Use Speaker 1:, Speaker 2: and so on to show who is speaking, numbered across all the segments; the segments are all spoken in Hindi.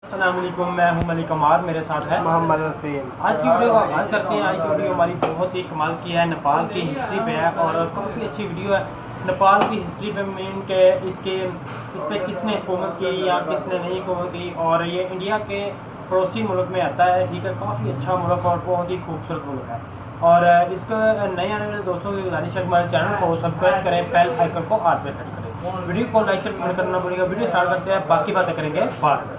Speaker 1: अस्सलामुअलैकुम, मैं हूं मलिक कमार, मेरे साथ है
Speaker 2: मोहम्मद हसीन।
Speaker 1: आज की वीडियो का आगाज़ करते हैं। आज की वीडियो हमारी बहुत ही कमाल की है, नेपाल की हिस्ट्री पे है और काफ़ी अच्छी वीडियो है। नेपाल की हिस्ट्री पे मेन के इस पर किसने हुकूमत की या किसने नहीं हुकूमत की, और ये इंडिया के पड़ोसी मुल्क में आता है। ठीक है, काफ़ी अच्छा मुल्क और बहुत ही खूबसूरत मुल्क है। और इसका नए आने वाले दोस्तों की गुजारिश है हमारे चैनल को सब्सक्राइब करें, बेल आइकन को ऑल पे सेट करें, वीडियो को लाइक शेयर करना भूलिएगा। वीडियो स्टार्ट करते हैं, बाकी बातें करेंगे बाद में।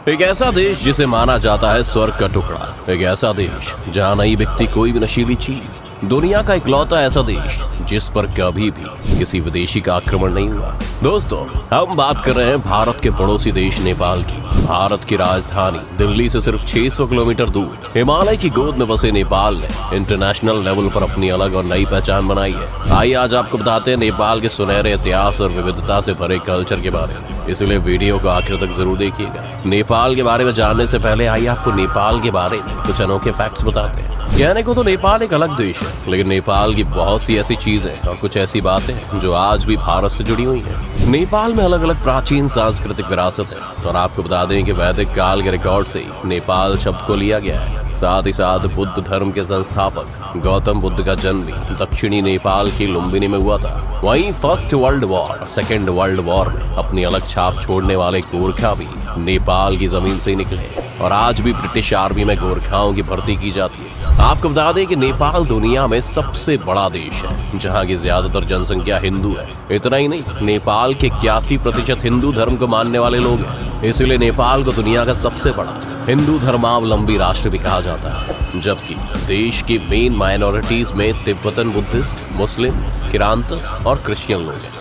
Speaker 3: एक ऐसा देश जिसे माना जाता है स्वर्ग का टुकड़ा, एक ऐसा देश जहां नहीं बिकती कोई भी नशीली चीज, दुनिया का इकलौता ऐसा देश जिस पर कभी भी किसी विदेशी का आक्रमण नहीं हुआ। दोस्तों, हम बात कर रहे हैं भारत के पड़ोसी देश नेपाल की। भारत की राजधानी दिल्ली से सिर्फ 600 किलोमीटर दूर हिमालय की गोद में बसे नेपाल ने इंटरनेशनल लेवल पर अपनी अलग और नई पहचान बनाई है। आइए आज आपको बताते हैं नेपाल के सुनहरे इतिहास और विविधता से भरे कल्चर के बारे में, इसलिए वीडियो को आखिर तक जरूर देखिएगा। नेपाल के बारे में जानने से पहले आइए आपको नेपाल के बारे में कुछ अनोखे फैक्ट्स बताते हैं। कहने को तो नेपाल एक अलग देश है, लेकिन नेपाल की बहुत सी ऐसी चीजें और कुछ ऐसी बातें जो आज भी भारत से जुड़ी हुई हैं। नेपाल में अलग अलग प्राचीन सांस्कृतिक विरासत है और आपको बता दें कि वैदिक काल के रिकॉर्ड से ही नेपाल शब्द को लिया गया है। साथ ही साथ बुद्ध धर्म के संस्थापक गौतम बुद्ध का जन्म भी दक्षिणी नेपाल की लुम्बिनी में हुआ था। वहीं फर्स्ट वर्ल्ड वॉर और सेकेंड वर्ल्ड वॉर में अपनी अलग छाप छोड़ने वाले गोरखा भी नेपाल की जमीन से निकले और आज भी ब्रिटिश आर्मी में गोरखाओं की भर्ती की जाती है। आपको बता दें कि नेपाल दुनिया में सबसे बड़ा देश है जहां की ज्यादातर जनसंख्या हिंदू है। इतना ही नहीं, नेपाल के 81% हिंदू धर्म को मानने वाले लोग हैं। इसलिए नेपाल को दुनिया का सबसे बड़ा हिंदू धर्मावलंबी राष्ट्र भी कहा जाता है। जबकि देश की मेन माइनॉरिटीज में तिब्बतन बुद्धिस्ट, मुस्लिम, किरांतस और क्रिश्चियन लोग हैं।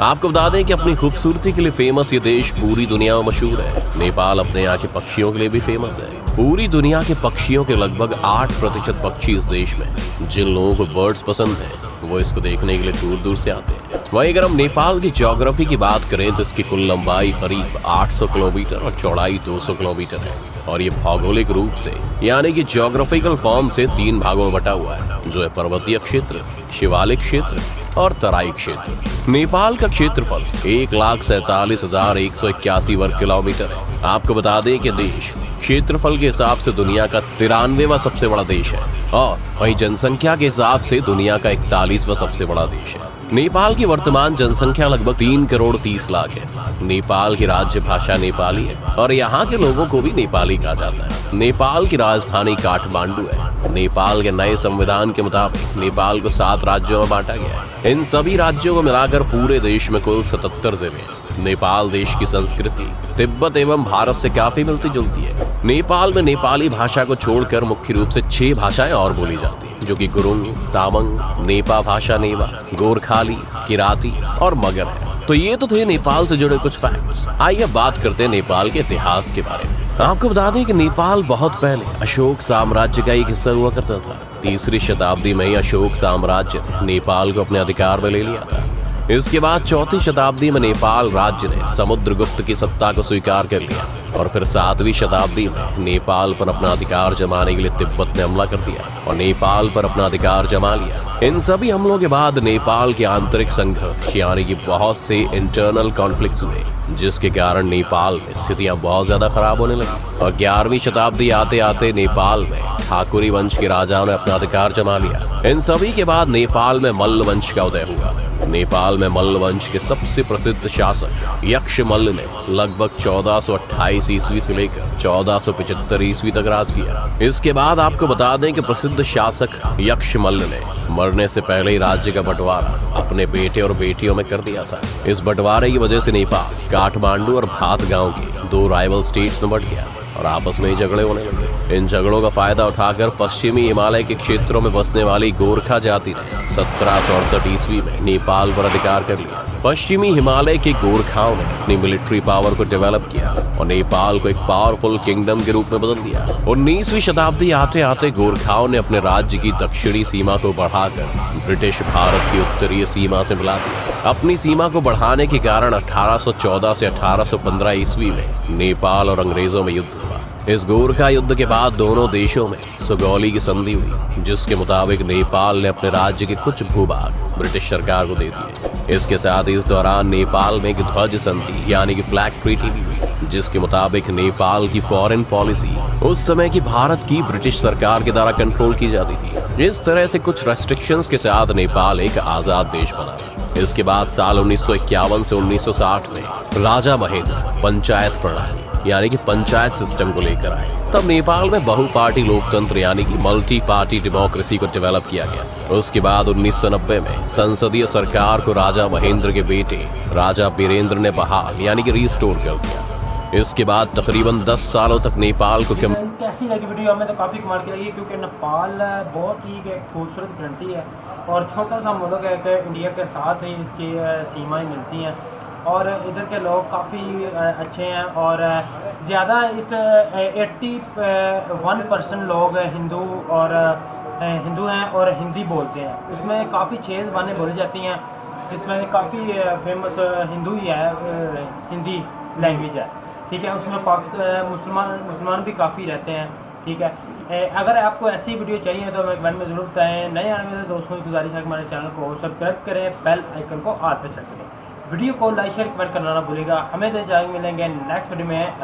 Speaker 3: आपको बता दें कि अपनी खूबसूरती के लिए फेमस ये देश पूरी दुनिया में मशहूर है। नेपाल अपने यहाँ के पक्षियों के लिए भी फेमस है। पूरी दुनिया के पक्षियों के लगभग 8% पक्षी इस देश में हैं। जिन लोगों को बर्ड्स पसंद है वो इसको देखने के लिए दूर दूर से आते हैं। वहीं अगर हम नेपाल की ज्योग्राफी की बात करें तो इसकी कुल लंबाई करीब 800 किलोमीटर और चौड़ाई 200 किलोमीटर है और ये भौगोलिक रूप से यानी कि ज्योग्राफिकल फॉर्म से 3 भागों में बटा हुआ है, जो है पर्वतीय क्षेत्र, शिवालिक क्षेत्र और तराई क्षेत्र। नेपाल का क्षेत्रफल 1,47,181 वर्ग किलोमीटर है। आपको बता दें कि देश क्षेत्रफल के हिसाब से दुनिया का 93वां सबसे बड़ा देश है और वहीं जनसंख्या के हिसाब से दुनिया का 41वां सबसे बड़ा देश है। नेपाल की वर्तमान जनसंख्या लगभग 3 करोड़ 30 लाख है। नेपाल की राज्य भाषा नेपाली है और यहाँ के लोगों को भी नेपाली कहा जाता है। नेपाल की राजधानी काठमांडू है। नेपाल के नए संविधान के मुताबिक नेपाल को 7 राज्यों में बांटा गया है। इन सभी राज्यों को मिलाकर पूरे देश में कुल 77 जिले हैं। नेपाल देश की संस्कृति तिब्बत एवं भारत से काफी मिलती जुलती है। नेपाल में नेपाली भाषा को छोड़कर मुख्य रूप से 6 भाषाएं और बोली जाती हैं, जो कि गुरुंग, तामांग, नेपा भाषा नेवा, गोरखाली, किराती और मगर है। तो ये तो थे नेपाल से जुड़े कुछ फैक्ट्स। आइए बात करते हैं नेपाल के इतिहास के बारे में। आपको बता दें कि नेपाल बहुत पहले अशोक साम्राज्य का एक हिस्सा हुआ करता था। 3री शताब्दी में ही अशोक साम्राज्य ने नेपाल को अपने अधिकार में ले लिया था। इसके बाद 4वीं शताब्दी में नेपाल राज्य ने समुद्रगुप्त की सत्ता को स्वीकार कर लिया और फिर 7वीं शताब्दी में नेपाल पर अपना अधिकार जमाने के लिए तिब्बत ने हमला कर दिया और नेपाल पर अपना अधिकार जमा लिया। इन सभी हमलों के बाद नेपाल के आंतरिक संघर्ष यानी कि बहुत से इंटरनल कॉन्फ्लिक्ट्स हुए, जिसके कारण नेपाल में स्थितियां बहुत ज्यादा खराब होने लगी और 11वीं शताब्दी आते आते नेपाल में ठाकुरी वंश के राजाओं ने अपना अधिकार जमा लिया। इन सभी के बाद नेपाल में मल्ल वंश का उदय हुआ। नेपाल में मल्ल वंश के सबसे प्रसिद्ध शासक यक्षमल्ल ने लगभग 1428 ईस्वी से लेकर 1475 ईस्वी तक राज किया। इसके बाद आपको बता दें कि प्रसिद्ध शासक यक्षमल्ल ने मरने से पहले ही राज्य का बंटवारा अपने बेटे और बेटियों में कर दिया था। इस बंटवारे की वजह से नेपाल काठमांडू और भात गांव के 2 राइवल स्टेट्स में बंट गया और आपस में ही झगड़े होने लगे। इन झगड़ों का फायदा उठाकर पश्चिमी हिमालय के क्षेत्रों में बसने वाली गोरखा जाति ने 1768 ईस्वी में नेपाल पर अधिकार कर लिया। पश्चिमी हिमालय के गोरखाओं ने अपनी मिलिट्री पावर को डेवलप किया और नेपाल को एक पावरफुल किंगडम के रूप में बदल दिया। 19वीं शताब्दी आते आते गोरखाओं ने अपने राज्य की दक्षिणी सीमा को बढ़ाकर ब्रिटिश भारत की उत्तरीय सीमा से मिला दिया। अपनी सीमा को बढ़ाने के कारण 1814 से 1815 ईस्वी में नेपाल और अंग्रेजों में युद्ध हुआ। इस गोरखा युद्ध के बाद दोनों देशों में सुगौली की संधि हुई, जिसके मुताबिक नेपाल ने अपने राज्य के कुछ भूभाग ब्रिटिश सरकार को दे दिए। इसके साथ ही इस दौरान नेपाल में एक ध्वज संधि यानी कि फ्लैग ट्रीटी भी हुई, जिसके मुताबिक नेपाल की फॉरेन पॉलिसी उस समय की भारत की ब्रिटिश सरकार के द्वारा कंट्रोल की जाती थी। इस तरह से कुछ रेस्ट्रिक्शंस के साथ नेपाल एक आजाद देश बना। इसके बाद साल 1951 से 1960 में राजा महेंद्र पंचायत प्रणाली यानी कि पंचायत सिस्टम को लेकर आए। तब नेपाल में बहुपार्टी लोकतंत्र यानी कि मल्टी पार्टी डेमोक्रेसी को डेवलप किया गया। उसके बाद 1990 में संसदीय सरकार को राजा महेंद्र के बेटे राजा वीरेंद्र ने बहाल यानी कि रिस्टोर कर दिया। इसके बाद तकरीबन 10 सालों तक नेपाल को
Speaker 1: कैसी लगी वीडियो? हमें तो काफ़ी कमाल की लगी, क्योंकि नेपाल बहुत ही एक खूबसूरत कंट्री है और छोटा सा मुल्क है कि इंडिया के साथ ही इसकी सीमाएं मिलती हैं और इधर के लोग काफ़ी अच्छे हैं और ज़्यादा इस 81% लोग हिंदू हैं और हिंदी बोलते हैं। उसमें काफ़ी 6 ज़बानें बोली जाती हैं, जिसमें काफ़ी फेमस हिंदू ही है, हिंदी लैंग्वेज है, ठीक है। उसमें मुसलमान भी काफ़ी रहते हैं, ठीक है। अगर आपको ऐसी वीडियो चाहिए तो हमें कमेंट में ज़रूर बताएं। नए आने वाले दोस्तों की गुजारिश है कि हमारे चैनल को सब्सक्राइब करें, बेल आइकन को ऑल पे सेट करें, वीडियो को लाइक शेयर कमेंट करना ना भूलिएगा। हमें तो जाएंगे मिलेंगे नेक्स्ट वीडियो में।